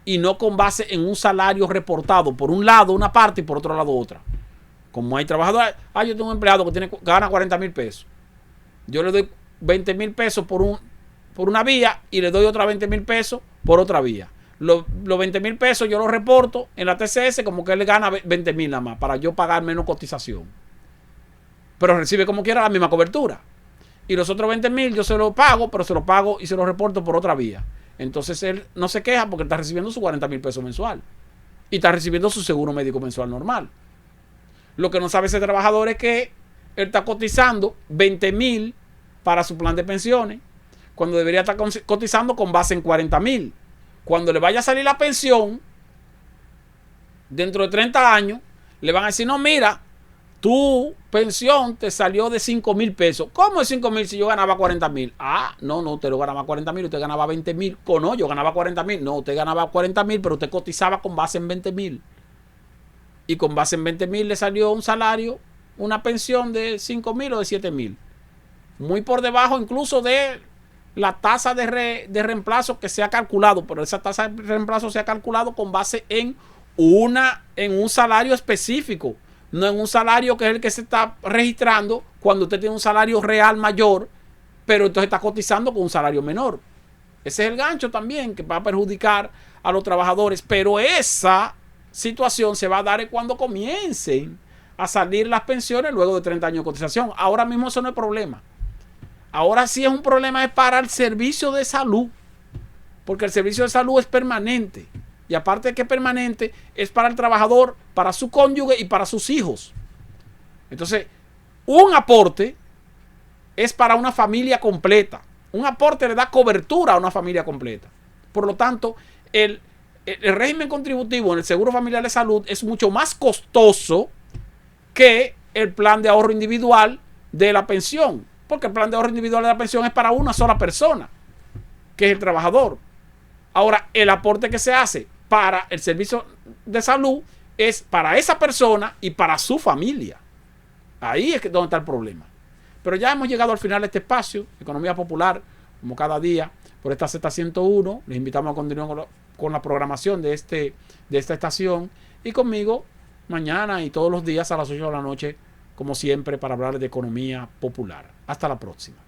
y no con base en un salario reportado por un lado una parte y por otro lado otra. Como hay trabajadores, yo tengo un empleado que gana 40,000 pesos, yo le doy 20,000 pesos por una vía y le doy otra 20,000 pesos por otra vía. Los 20,000 pesos yo los reporto en la TCS como que él gana 20,000 nada más para yo pagar menos cotización. Pero recibe como quiera la misma cobertura. Y los otros 20,000 yo se los pago, pero se los pago y se los reporto por otra vía. Entonces él no se queja porque está recibiendo sus 40,000 pesos mensual. Y está recibiendo su seguro médico mensual normal. Lo que no sabe ese trabajador es que él está cotizando 20,000 para su plan de pensiones, cuando debería estar cotizando con base en 40,000. Cuando le vaya a salir la pensión, dentro de 30 años, le van a decir, no, mira, tu pensión te salió de 5,000 pesos. ¿Cómo de 5,000 si yo ganaba 40,000? No, usted lo ganaba 40,000, usted ganaba 20,000. No, yo ganaba 40,000. No, usted ganaba 40,000, pero usted cotizaba con base en 20,000. Y con base en 20,000 le salió un salario, una pensión de 5,000 o de 7,000. Muy por debajo incluso de la tasa de reemplazo que se ha calculado, pero esa tasa de reemplazo se ha calculado con base en un salario específico, no en un salario que es el que se está registrando cuando usted tiene un salario real mayor, pero entonces está cotizando con un salario menor. Ese es el gancho también que va a perjudicar a los trabajadores. Pero esa situación se va a dar cuando comiencen a salir las pensiones luego de 30 años de cotización. Ahora mismo eso no es problema. Ahora sí es un problema es para el servicio de salud. Porque el servicio de salud es permanente. Y aparte de que es permanente, es para el trabajador, para su cónyuge y para sus hijos. Entonces, un aporte es para una familia completa. Un aporte le da cobertura a una familia completa. Por lo tanto, el régimen contributivo en el Seguro Familiar de Salud es mucho más costoso que el plan de ahorro individual de la pensión. Porque el plan de ahorro individual de la pensión es para una sola persona, que es el trabajador. Ahora, el aporte que se hace para el servicio de salud es para esa persona y para su familia. Ahí es donde está el problema. Pero ya hemos llegado al final de este espacio, Economía Popular, como cada día, por esta Z101. Les invitamos a continuar con la programación de esta estación. Y conmigo, mañana y todos los días a las 8 de la noche, como siempre, para hablar de economía popular. Hasta la próxima.